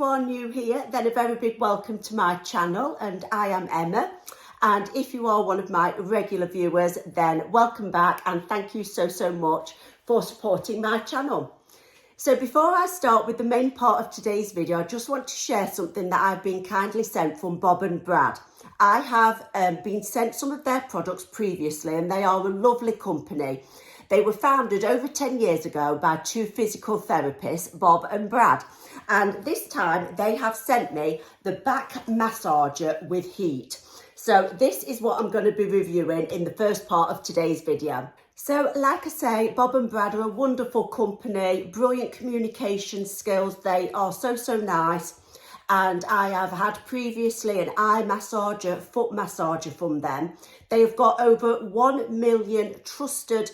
you are new here, then a very big welcome to my channel, and I am Emma. And if you are one of my regular viewers, then welcome back and thank you so much for supporting my channel. So before I start with the main part of today's video, I just want to share something that I've been kindly sent from Bob&Brad. I have been sent some of their products previously, and they are a lovely company. They were founded over 10 years ago by two physical therapists, Bob and Brad. And this time they have sent me the back massager with heat. So this is what I'm going to be reviewing in the first part of today's video. So like I say, Bob and Brad are a wonderful company, brilliant communication skills. They are so nice. And I have had previously an eye massager, foot massager from them. They have got over 1 million trusted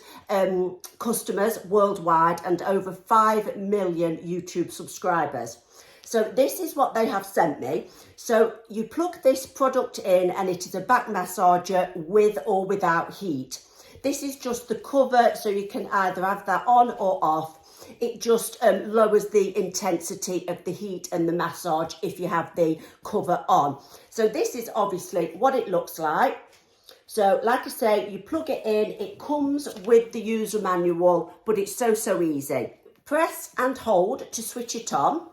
customers worldwide and over 5 million YouTube subscribers. So this is what they have sent me. So you plug this product in and it is a back massager with or without heat. This is just the cover, so you can either have that on or off. It just lowers the intensity of the heat and the massage if you have the cover on. So this is obviously what it looks like. So like I say, you plug it in, it comes with the user manual, but it's so easy. Press and hold to switch it on.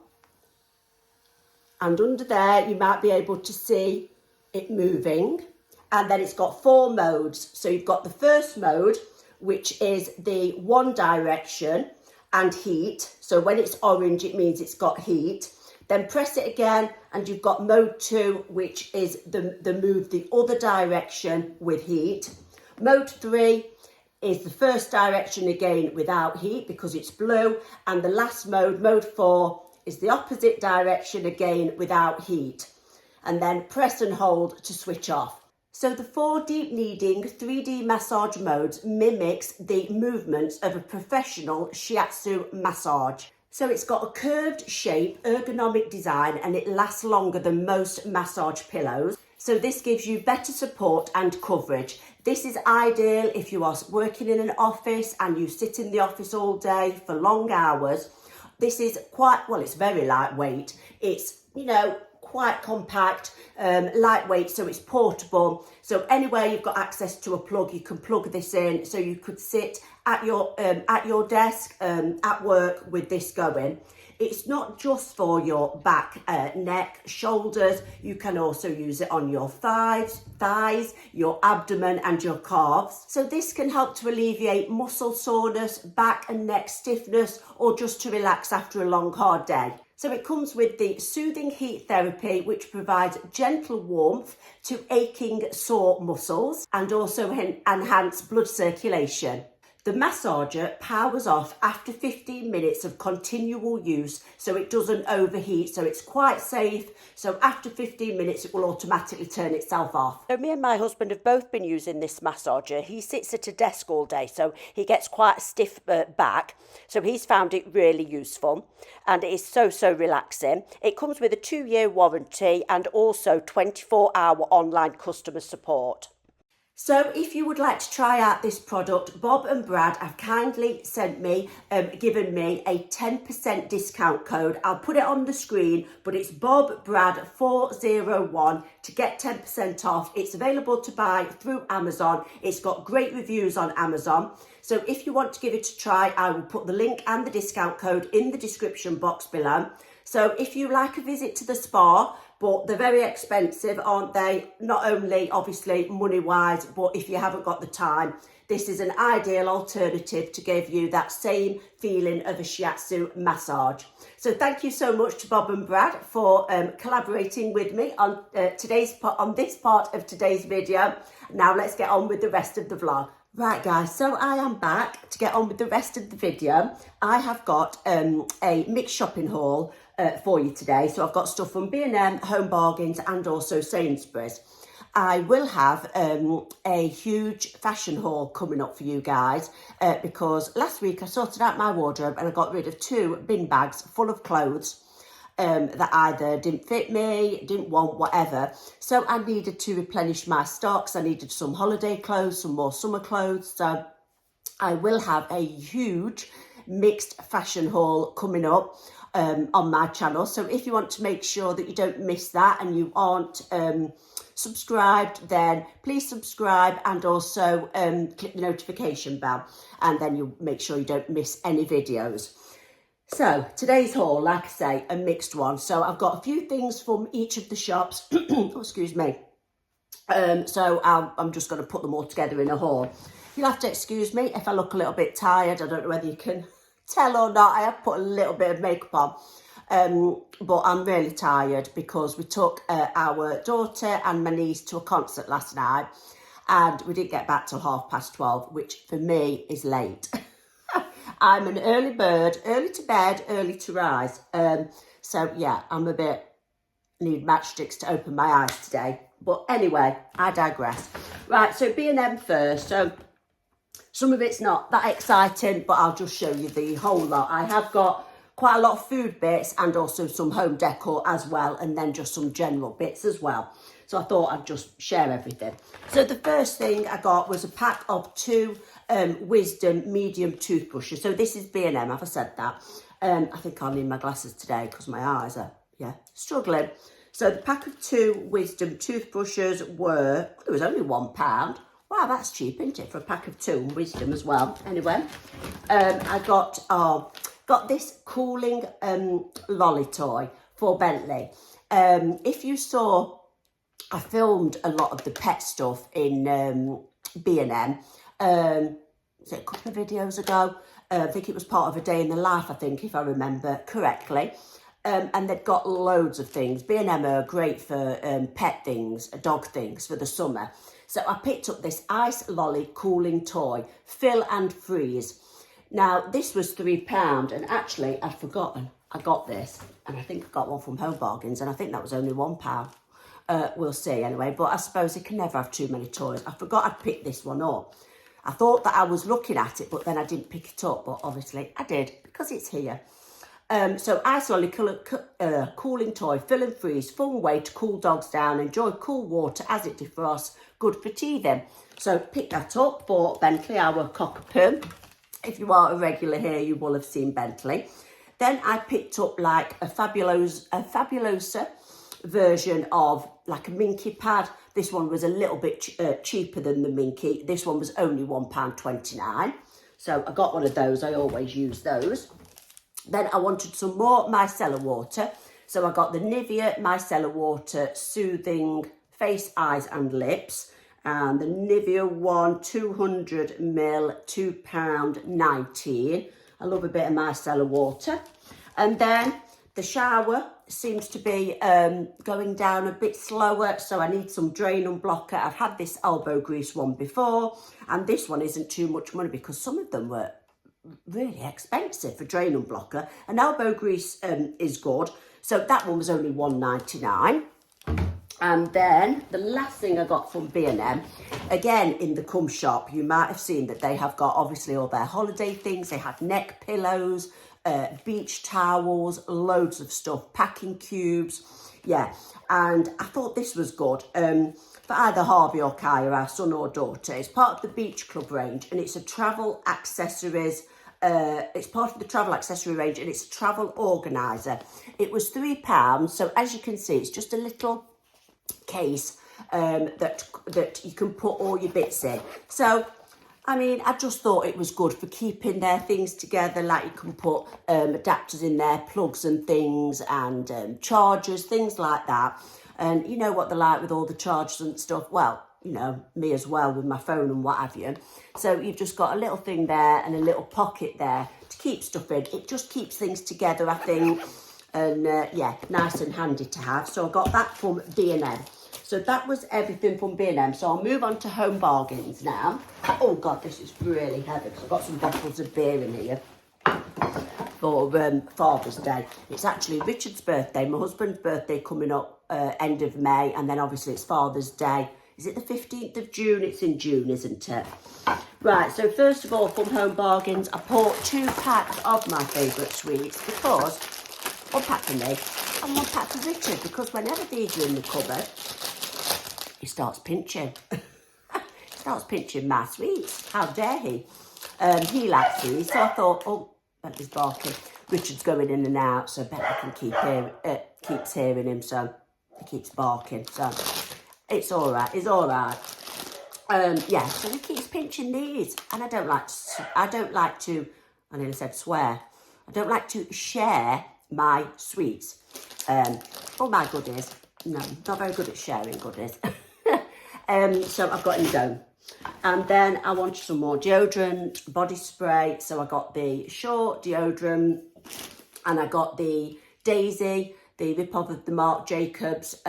And under there, you might be able to see it moving. And then it's got 4 modes. So you've got the first mode, which is the one direction and heat. So when it's orange, it means it's got heat. Then press it again and you've got mode 2, which is the move the other direction with heat. Mode 3 is the first direction again without heat because it's blue. And the last mode, mode 4, is the opposite direction again without heat. And then press and hold to switch off. So the 4 deep kneading 3D massage modes mimics the movements of a professional shiatsu massage. So it's got a curved shape, ergonomic design, and it lasts longer than most massage pillows. So this gives you better support and coverage. This is ideal if you are working in an office and you sit in the office all day for long hours. This is it's very lightweight. It's, quite compact, lightweight, so it's portable. So anywhere you've got access to a plug, you can plug this in. So you could sit at your desk at work with this going. It's not just for your back, neck, shoulders. You can also use it on your thighs, your abdomen and your calves. So this can help to alleviate muscle soreness, back and neck stiffness, or just to relax after a long, hard day. So it comes with the soothing heat therapy, which provides gentle warmth to aching, sore muscles and also enhance blood circulation. The massager powers off after 15 minutes of continual use, so it doesn't overheat, so it's quite safe. So after 15 minutes, it will automatically turn itself off. So me and my husband have both been using this massager. He sits at a desk all day, so he gets quite a stiff back. So he's found it really useful, and it is so relaxing. It comes with a 2-year warranty and also 24-hour online customer support. So if you would like to try out this product, Bob and Brad have kindly given me a 10% discount code. I'll put it on the screen, but it's BobBrad401 to get 10% off. It's available to buy through Amazon. It's got great reviews on Amazon. So if you want to give it a try, I will put the link and the discount code in the description box below. So if you like a visit to the spa, but they're very expensive, aren't they? Not only obviously money-wise, but if you haven't got the time, this is an ideal alternative to give you that same feeling of a shiatsu massage. So thank you so much to Bob and Brad for collaborating with me on this part of today's video. Now let's get on with the rest of the vlog. Right guys, so I am back to get on with the rest of the video. I have got a mixed shopping haul for you today. So I've got stuff from B&M, Home Bargains and also Sainsburys. I will have a huge fashion haul coming up for you guys because last week I sorted out my wardrobe and I got rid of 2 bin bags full of clothes that either didn't fit me, didn't want, whatever. So I needed to replenish my stocks. I needed some holiday clothes, some more summer clothes. So I will have a huge mixed fashion haul coming up on my channel. So if you want to make sure that you don't miss that and you aren't subscribed, then please subscribe and also click the notification bell, and then you'll make sure you don't miss any videos. So today's haul, like I say, a mixed one. So I've got a few things from each of the shops. Oh, excuse me. So I'm just going to put them all together in a haul. You'll have to excuse me if I look a little bit tired. I don't know whether you can tell or not. I have put a little bit of makeup on, but I'm really tired because we took our daughter and my niece to a concert last night, and we didn't get back till 12:30, which for me is late. I'm an early bird, early to bed, early to rise. So yeah, I'm a bit, need matchsticks to open my eyes today. But anyway, I digress. Right, so B&M first. So some of it's not that exciting, but I'll just show you the whole lot. I have got quite a lot of food bits and also some home decor as well, and then just some general bits as well. So I thought I'd just share everything. So the first thing I got was a pack of 2 Wisdom medium toothbrushes. So this is B&M, have I said that? I think I'll need my glasses today because my eyes are, struggling. So the pack of 2 Wisdom toothbrushes were, it was only £1. Wow, that's cheap, isn't it, for a pack of 2 Wisdom as well. Anyway, I got this cooling lolly toy for Bentley. If you saw, I filmed a lot of the pet stuff in B&M. Was it a couple of videos ago? I think it was part of a day in the life, I think, if I remember correctly. And they've got loads of things. B&M are great for pet things, dog things for the summer. So I picked up this ice lolly cooling toy, fill and freeze. Now, this was £3, and actually I'd forgotten I got this, and I think I got one from Home Bargains, and I think that was only £1. We'll see anyway, but I suppose you can never have too many toys. I forgot I'd picked this one up. I thought that I was looking at it, but then I didn't pick it up, but obviously I did because it's here. So ice lolly cooling toy, fill and freeze, fun way to cool dogs down, enjoy cool water as it defrosts, good for teething. So pick that up for Bentley, our cockapoo. If you are a regular here, you will have seen Bentley. Then I picked up like a fabulosa version of like a Minky pad. This one was a little bit cheaper than the Minky. This one was only £1.29. So I got one of those. I always use those. Then I wanted some more micellar water. So I got the Nivea micellar water soothing face, eyes and lips. And the Nivea one, 200ml, £2.19. I love a bit of micellar water. And then the shower seems to be going down a bit slower, so I need some drain unblocker. I've had this elbow grease one before, and this one isn't too much money because some of them were really expensive for drain unblocker. And elbow grease is good, so that one was only £1.99. And then the last thing I got from B&M, again in the Cum shop, you might have seen that they have got obviously all their holiday things. They had neck pillows, beach towels, loads of stuff, packing cubes, yeah. And I thought this was good for either Harvey or Kaya, our son or daughter. It's part of the Beach Club range, and it's a travel accessories. It's part of the travel accessory range, and it's a travel organizer. It was £3, so as you can see, it's just a little case that you can put all your bits in. So I mean, I just thought it was good for keeping their things together. Like you can put adapters in there, plugs and things, and chargers, things like that. And you know what they're like with all the chargers and stuff. Well, you know, me as well with my phone and what have you. So you've just got a little thing there and a little pocket there to keep stuff in. It just keeps things together, I think. And yeah, nice and handy to have. So I got that from B&M. So that was everything from B&M. So I'll move on to Home Bargains now. Oh God, this is really heavy because I've got some bottles of beer in here for Father's Day. It's actually Richard's birthday, my husband's birthday coming up end of May, and then obviously it's Father's Day. Is it the 15th of June? It's in June, isn't it? Right, so first of all, from Home Bargains, I bought 2 packs of my favourite sweets because, one pack for me and one pack for Richard, because whenever these are in the cupboard, he starts pinching. He starts pinching my sweets. How dare he? He likes these, so I thought, oh, Bentley's barking. Richard's going in and out, so Bentley can keeps hearing him, so he keeps barking. So it's all right. It's all right. Yeah, so he keeps pinching these, and I don't like to, I nearly said swear, I don't like to share my sweets, or my goodies. No, not very good at sharing goodies. So I've got his own. And then I wanted some more deodorant, body spray, so I got the Short deodorant, and I got the Daisy, the rip-off of the Marc Jacobs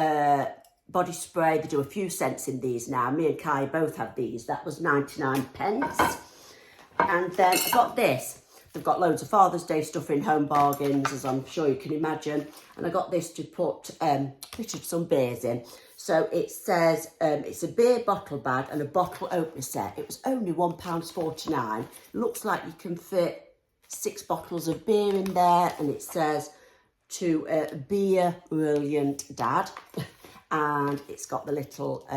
body spray. They do a few cents in these now. Me and Kai both have these. That was 99p. And then I got this. They've got loads of Father's Day stuff in Home Bargains, as I'm sure you can imagine. And I got this to put Richard some beers in. So it says it's a beer bottle bag and a bottle opener set. It was only £1.49. Looks like you can fit 6 bottles of beer in there. And it says, to Beer Brilliant Dad. And it's got the little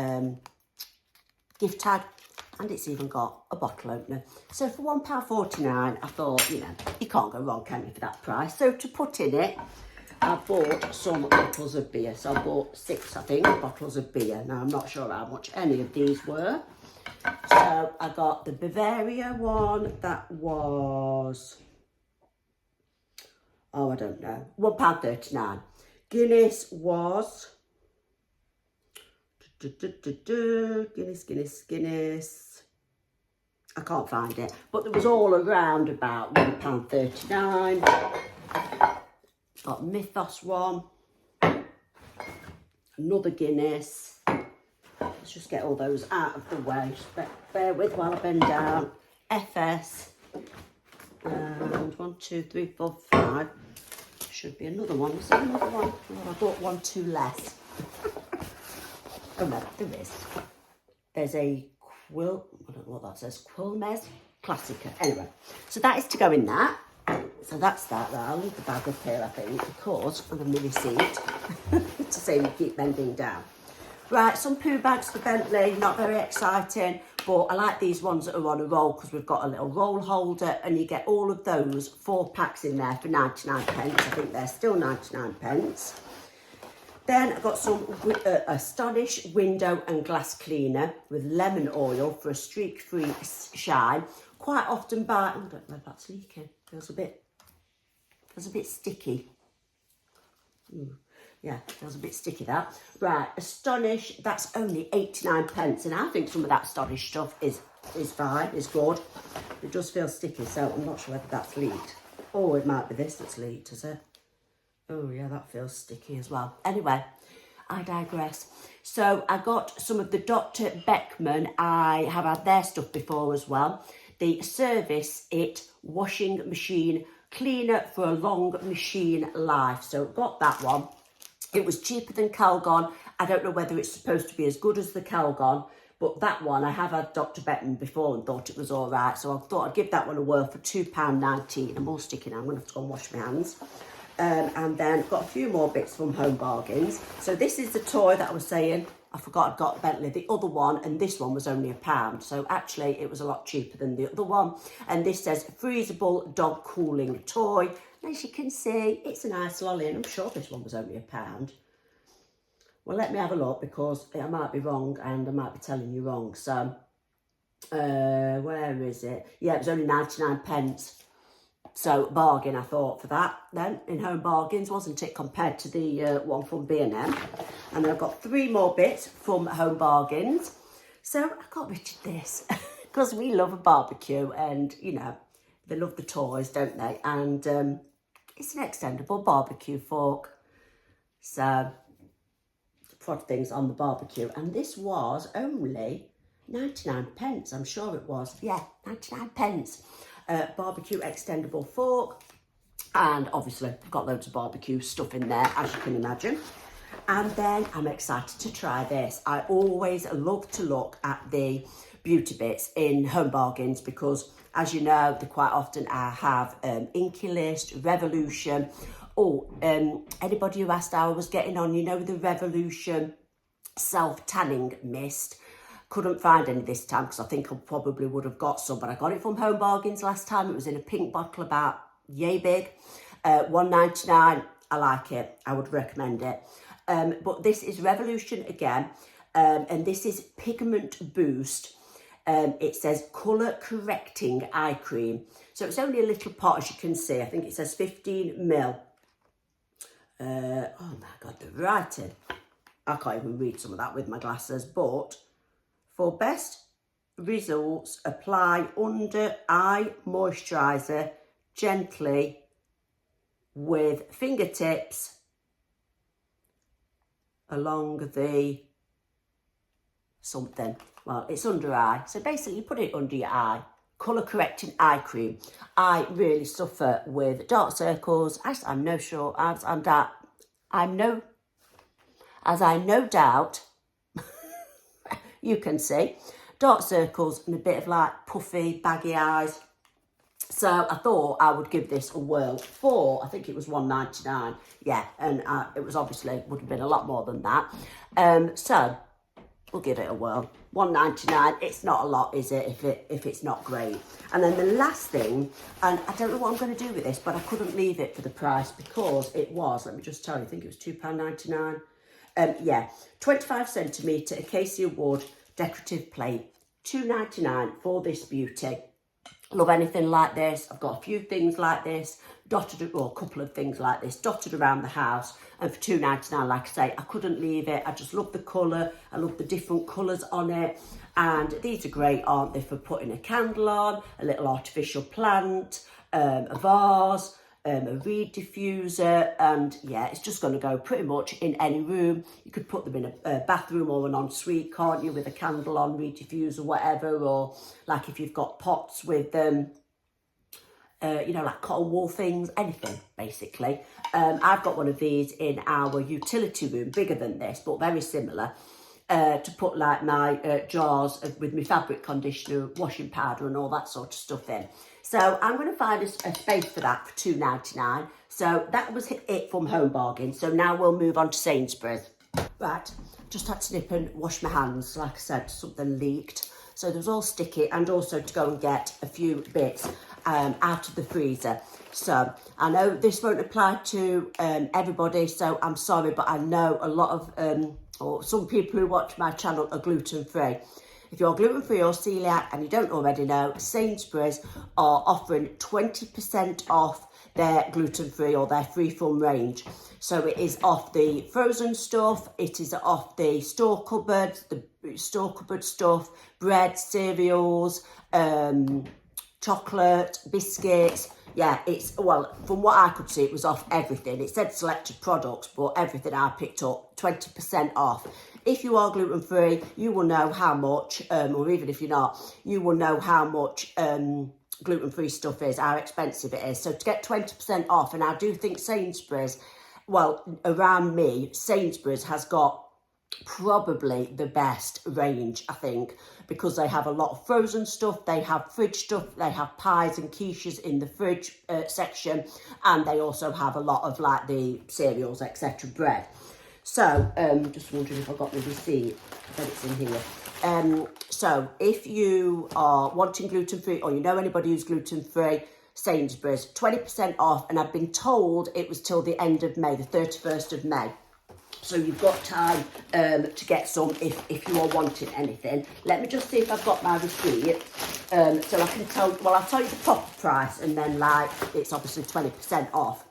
gift tag, and it's even got a bottle opener. So for £1.49, I thought, you can't go wrong, can you, for that price? So to put in it, I bought some bottles of beer. So I bought 6, I think, bottles of beer. Now, I'm not sure how much any of these were. So I got the Bavaria one. That was, I don't know, £1.39. Guinness was... Guinness. I can't find it, but there was all around about £1.39. Got Mythos one, another Guinness. Let's just get all those out of the way. Just bear with while I bend down. FS, and 1, 2, 3, 4, 5. Should be another one. Is there another one? Oh, I bought 1 too less. Oh no, there is. There's a Quill, I don't know what that says, Quilmes Classica. Anyway, so that is to go in that. So that's that. Right, I'll leave the bag up here, I think, because I'm going to receipt to say you keep bending down. Right, some poo bags for Bentley, not very exciting, but I like these ones that are on a roll because we've got a little roll holder and you get all of those 4 packs in there for 99p. I think they're still 99p. Then I got some Astonish window and glass cleaner with lemon oil for a streak-free shine. Quite often buy, I don't know if that's leaking. Feels a bit sticky. Yeah, feels a bit sticky that. Right, Astonish, that's only 89p, and I think some of that Astonish stuff is fine, is good. It does feel sticky, so I'm not sure whether that's leaked. Oh, it might be this that's leaked, is it? Oh yeah, that feels sticky as well. Anyway, I digress. So I got some of the Dr. Beckman. I have had their stuff before as well. The Service It washing machine cleaner for a long machine life. So got that one. It was cheaper than Calgon. I don't know whether it's supposed to be as good as the Calgon, but that one, I have had Dr. Beckman before and thought it was all right. So I thought I'd give that one a whirl for £2.19. I'm all sticky now. I'm going to have to go and wash my hands. And then got a few more bits from Home Bargains. So this is the toy that I was saying. I forgot I'd got Bentley, the other one, and this one was only £1. So actually it was a lot cheaper than the other one. And this says freezable dog cooling toy. And as you can see, it's a nice lolly, and I'm sure this one was only £1. Well, let me have a look because I might be wrong and I might be telling you wrong. So, where is it? Yeah, it was only 99p. So bargain, I thought, for that then in Home Bargains, wasn't it, compared to the one from B&M. And I've got 3 more bits from Home Bargains. So I got Richard this because we love a barbecue, and they love the toys, don't they? And it's an extendable barbecue fork. So prod things on the barbecue, and this was only 99p. I'm sure it was. Yeah, 99p. Barbecue extendable fork, and obviously I've got loads of barbecue stuff in there, as you can imagine. And then I'm excited to try this. I always love to look at the beauty bits in Home Bargains because, as you know, they quite often have Inky List, Revolution. Anybody who asked how I was getting on, the Revolution self-tanning mist. Couldn't find any this time because I think I probably would have got some, but I got it from Home Bargains last time. It was in a pink bottle about yay big. £1.99, I like it, I would recommend it. But this is Revolution again, and this is Pigment Boost. It says colour correcting eye cream. So it's only a little pot, as you can see. I think it says 15ml. Oh my God, the writing. I can't even read some of that with my glasses. But for best results, apply under eye moisturiser gently with fingertips along the something. Well, it's under eye. So basically you put it under your eye. Colour correcting eye cream. I really suffer with dark circles, as I no doubt you can see. Dark circles and a bit of like puffy, baggy eyes. So I thought I would give this a whirl for, I think it was £1.99. Yeah, and it was obviously, would have been a lot more than that. So we'll give it a whirl. £1.99, it's not a lot, is it, if it's not great. And then the last thing, and I don't know what I'm going to do with this, but I couldn't leave it for the price because it was, let me just tell you, I think it was £2.99. Yeah, 25 centimetre acacia wood decorative plate, £2.99 for this beauty. Love anything like this. I've got a few things like this dotted, or a couple of things like this dotted around the house, and for £2.99, like I say, I couldn't leave it. I just love the colour. I love the different colours on it, and these are great, aren't they, for putting a candle on, a little artificial plant, a vase, a reed diffuser, and yeah, it's just going to go pretty much in any room. You could put them in a bathroom or an ensuite, can't you, with a candle on, reed diffuser, whatever, or like if you've got pots with you know, like cotton wool things, anything basically. I've got one of these in our utility room, bigger than this but very similar, to put like my jars with my fabric conditioner, washing powder and all that sort of stuff in. So I'm going to find a space for that for £2.99. So that was it from Home Bargain. So now we'll move on to Sainsbury's. Right, just had to nip and wash my hands. Like I said, something leaked. So there was all sticky, and also to go and get a few bits out of the freezer. So I know this won't apply to everybody, so I'm sorry, but I know a lot of, or some people who watch my channel are gluten-free. If you're gluten-free or celiac and you don't already know, Sainsbury's are offering 20% off their gluten-free or their free-from range. So it is off the frozen stuff, it is off the store cupboard stuff, bread, cereals, chocolate, biscuits. Yeah, it's, well, from what I could see, it was off everything. It said selected products, but everything I picked up, 20% off. If you are gluten-free, you will know how much, or even if you're not, you will know how much gluten-free stuff is, how expensive it is. So to get 20% off, and I do think Sainsbury's, well, around me, Sainsbury's has got probably the best range, I think, because they have a lot of frozen stuff, they have fridge stuff, they have pies and quiches in the fridge section, and they also have a lot of like the cereals, etc., bread. So just wondering if I got the receipt. I bet it's in here. So if you are wanting gluten-free, or you know anybody who's gluten-free, Sainsbury's, 20% off, and I've been told it was till the end of May, the 31st of May. So you've got time to get some if you are wanting anything. Let me just see if I've got my receipt. So I can tell, well, I'll tell you the proper price, and then like it's obviously 20% off.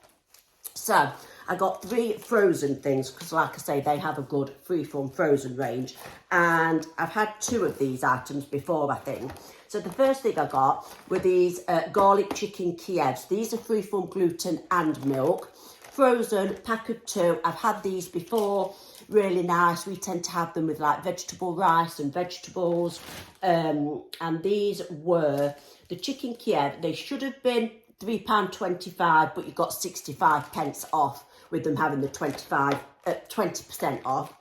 So I got 3 frozen things, because like I say, they have a good free-from frozen range. And I've had 2 of these items before, I think. So the first thing I got were these garlic chicken Kievs. These are free from gluten and milk. Frozen, pack of 2. I've had these before, really nice. We tend to have them with like vegetable rice and vegetables. And these were the chicken Kiev. They should have been £3.25, but you got 65 pence off with them having the 20% off.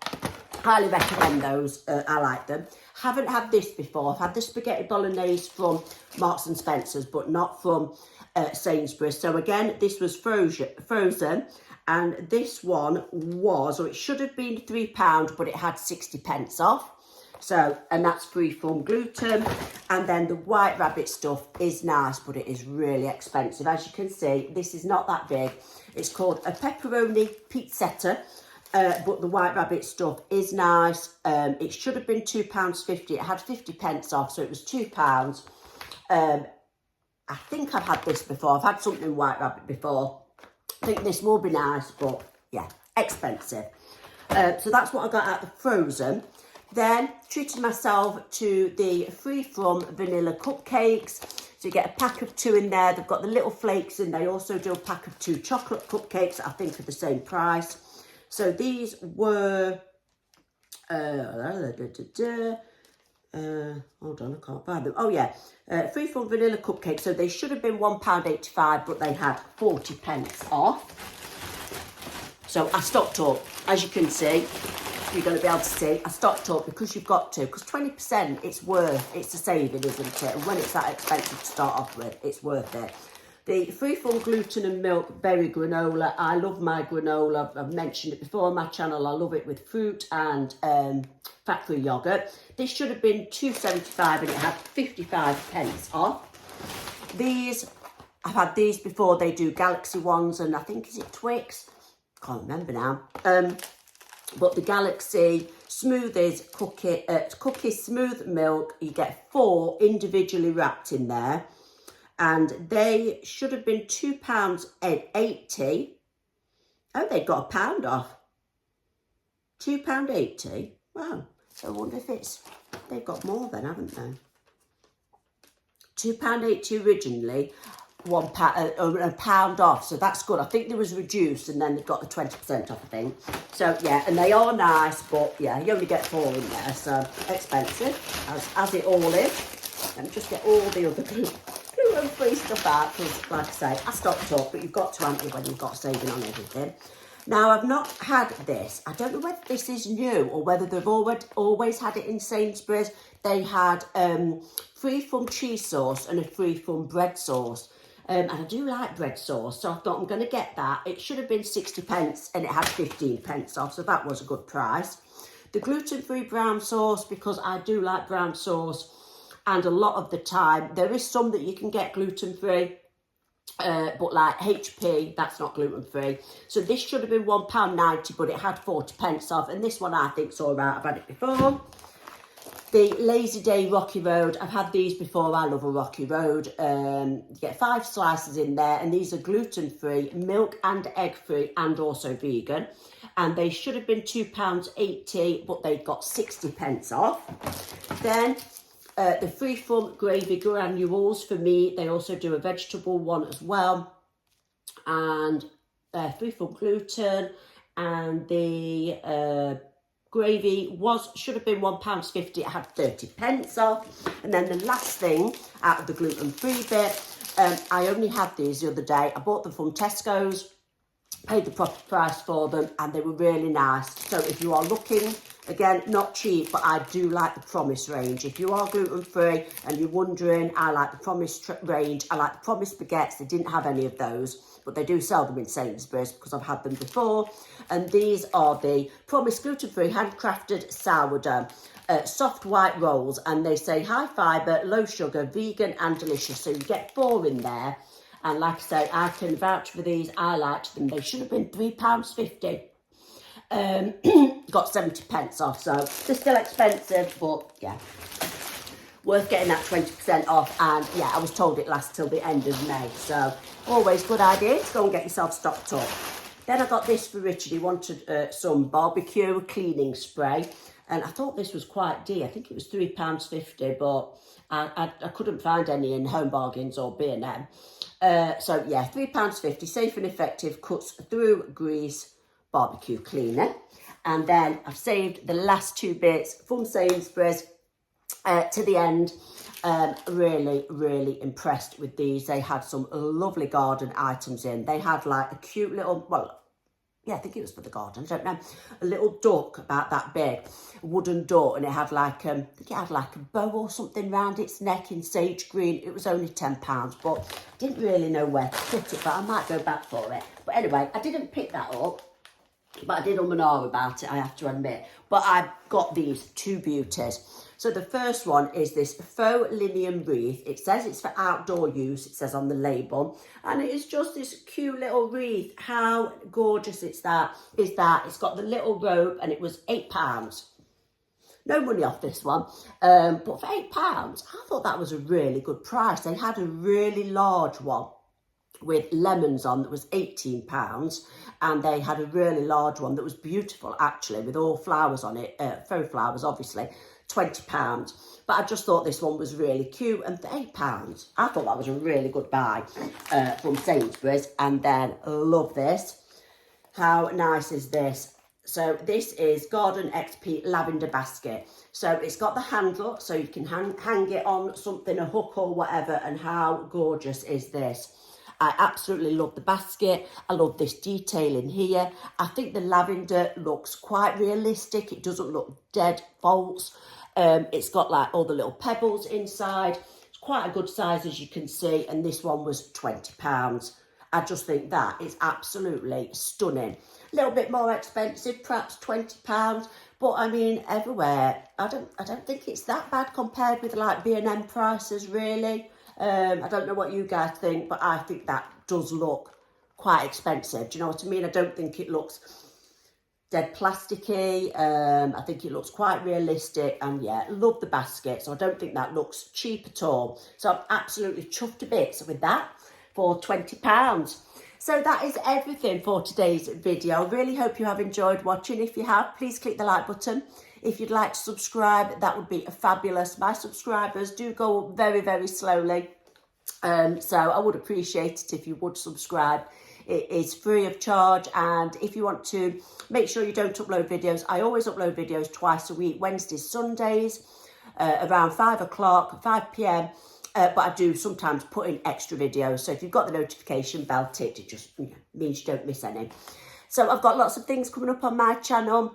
Highly recommend those. I like them. Haven't had this before. I've had the spaghetti bolognese from Marks and Spencer's, but not from Sainsbury's. So again, this was frozen, and this one was, or it should have been £3, but it had 60 pence off. So, and that's free from gluten. And then the White Rabbit stuff is nice, but it is really expensive. As you can see, this is not that big. It's called a pepperoni pizzetta, but the White Rabbit stuff is nice. It should have been £2.50. It had 50 pence off, so it was £2. I think I've had this before. I've had something White Rabbit before. I think this will be nice, but yeah, expensive. So that's what I got out of the frozen. Then treated myself to the free from vanilla cupcakes. So you get a pack of 2 in there. They've got the little flakes in. They also do a pack of 2 chocolate cupcakes, I think, for the same price. So these were, hold on, I can't find them. Oh yeah, free from vanilla cupcakes. So they should have been £1.85, but they had 40 pence off. So I stocked up, as you can see. You're going to be able to see, I stocked up because you've got to, because 20% it's a saving, isn't it? And when it's that expensive to start off with, it's worth it. The free from gluten and milk berry granola, I love my granola. I've mentioned it before on my channel. I love it with fruit and fat-free yogurt. This should have been £2.75 and it had 55 pence off. These, I've had these before. They do Galaxy ones and I think, is it Twix? Can't remember now. But the Galaxy Smoothies cookie smooth milk, you get 4 individually wrapped in there. And they should have been £2.80. Oh, they got a pound off. £2.80. Wow. So I wonder if they've got more then, haven't they? £2.80 originally. A pound off, so that's good. I think there was reduced and then they got the 20% off, I think. So yeah, and they are nice, but yeah, you only get 4 in there, so expensive, as it all is. Let me just get all the other gluten-free stuff out, because like I say, I stocked up, but you've got to, haven't you, when you've got saving on everything. Now, I've not had this. I don't know whether this is new or whether they've always had it in Sainsbury's. They had free from cheese sauce and a free from bread sauce. And I do like bread sauce, so I thought I'm going to get that. It should have been 60 pence and it had 15 pence off, so that was a good price. The gluten-free brown sauce, because I do like brown sauce, and a lot of the time, there is some that you can get gluten-free, but like HP, that's not gluten-free. So this should have been £1.90, but it had 40 pence off, and this one I think's all right. I've had it before. The Lazy Day Rocky Road, I've had these before. I love a Rocky Road. You get 5 slices in there, and these are gluten-free, milk and egg-free, and also vegan. And they should have been £2.80, but they got 60 pence off. Then the free from gravy granules for me. They also do a vegetable one as well. And free from gluten, and the gravy should have been £1.50. It had 30 pence off. And then the last thing out of the gluten-free bit, I only had these the other day. I bought them from TESCO's, paid the proper price for them, and they were really nice. So if you are looking, again, not cheap, but I do like the Promise range. If you are gluten-free and you're wondering, I like the Promise range. I like the Promise baguettes. They didn't have any of those, but they do sell them in Sainsbury's because I've had them before. And these are the Promise gluten-free handcrafted sourdough soft white rolls, and they say high fibre, low sugar, vegan and delicious. So you get 4 in there. And like I say, I can vouch for these. I liked them. They should have been £3.50. Got 70 pence off, so they're still expensive, but yeah, worth getting that 20% off. And yeah, I was told it lasts till the end of May, so always good idea to go and get yourself stocked up. Then I got this for Richard. He wanted some barbecue cleaning spray, and I thought this was quite dear. I think it was £3.50, but I couldn't find any in Home Bargains or B&M. So yeah, £3.50, safe and effective, cuts through grease barbecue cleaner. And then I've saved the last 2 bits from Sainsbury's to the end. Really, really impressed with these. They had some lovely garden items in. They had like a cute little, well, yeah, I think it was for the garden, I don't know, a little duck about that big, a wooden duck, and it had like, I think it had like a bow or something round its neck in sage green. It was only £10, but I didn't really know where to put it, but I might go back for it. But anyway, I didn't pick that up. But I did and ah about it, I have to admit. But I've got these two beauties. So the first one is this faux linen wreath. It says it's for outdoor use, it says on the label. And it is just this cute little wreath. How gorgeous is that? It's got the little rope, and it was £8. No money off this one. But for £8, I thought that was a really good price. They had a really large one with lemons on that was £18, and they had a really large one that was beautiful actually, with all flowers on it, faux flowers obviously, £20. But I just thought this one was really cute, and for £8 I thought that was a really good buy from Sainsburys. And then love this. How nice is this? So this is Garden XP lavender basket. So it's got the handle, so you can hang it on something, a hook or whatever. And how gorgeous is this? I absolutely love the basket. I love this detail in here. I think the lavender looks quite realistic. It doesn't look dead false. It's got like all the little pebbles inside. It's quite a good size, as you can see. And this one was £20. I just think that is absolutely stunning. A little bit more expensive, perhaps £20. But I mean, everywhere, I don't think it's that bad compared with like B&M prices, really. I don't know what you guys think, but I think that does look quite expensive. Do you know what I mean? I don't think it looks dead plasticky. I think it looks quite realistic, and yeah, love the basket. So I don't think that looks cheap at all. So I'm absolutely chuffed to bits with that for £20. So that is everything for today's video. Really hope you have enjoyed watching. If you have, please click the like button. If you'd like to subscribe, that would be fabulous. My subscribers do go up very, very slowly. So I would appreciate it if you would subscribe. It is free of charge. And if you want to make sure you don't upload videos, I always upload videos twice a week, Wednesdays, Sundays, around 5 p.m. But I do sometimes put in extra videos. So if you've got the notification bell ticked, it just means you don't miss any. So I've got lots of things coming up on my channel.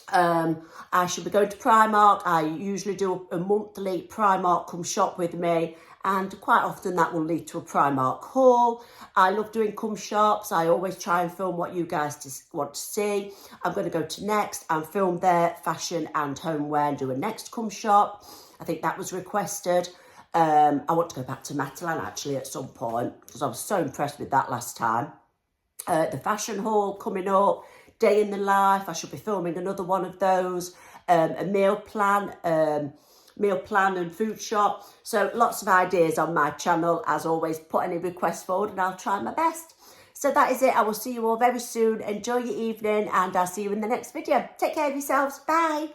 I should be going to Primark. I usually do a monthly Primark come shop with me, and quite often that will lead to a Primark haul. I love doing come shops. I always try and film what you guys want to see. I'm going to go to Next and film their fashion and homeware and do a Next come shop. I think that was requested. I want to go back to Matalan actually at some point, because I was so impressed with that last time. The fashion haul coming up. Day in the life, I should be filming another one of those, a meal plan and food shop. So lots of ideas on my channel. As always, put any requests forward and I'll try my best. So that is it. I will see you all very soon. Enjoy your evening, and I'll see you in the next video. Take care of yourselves. Bye.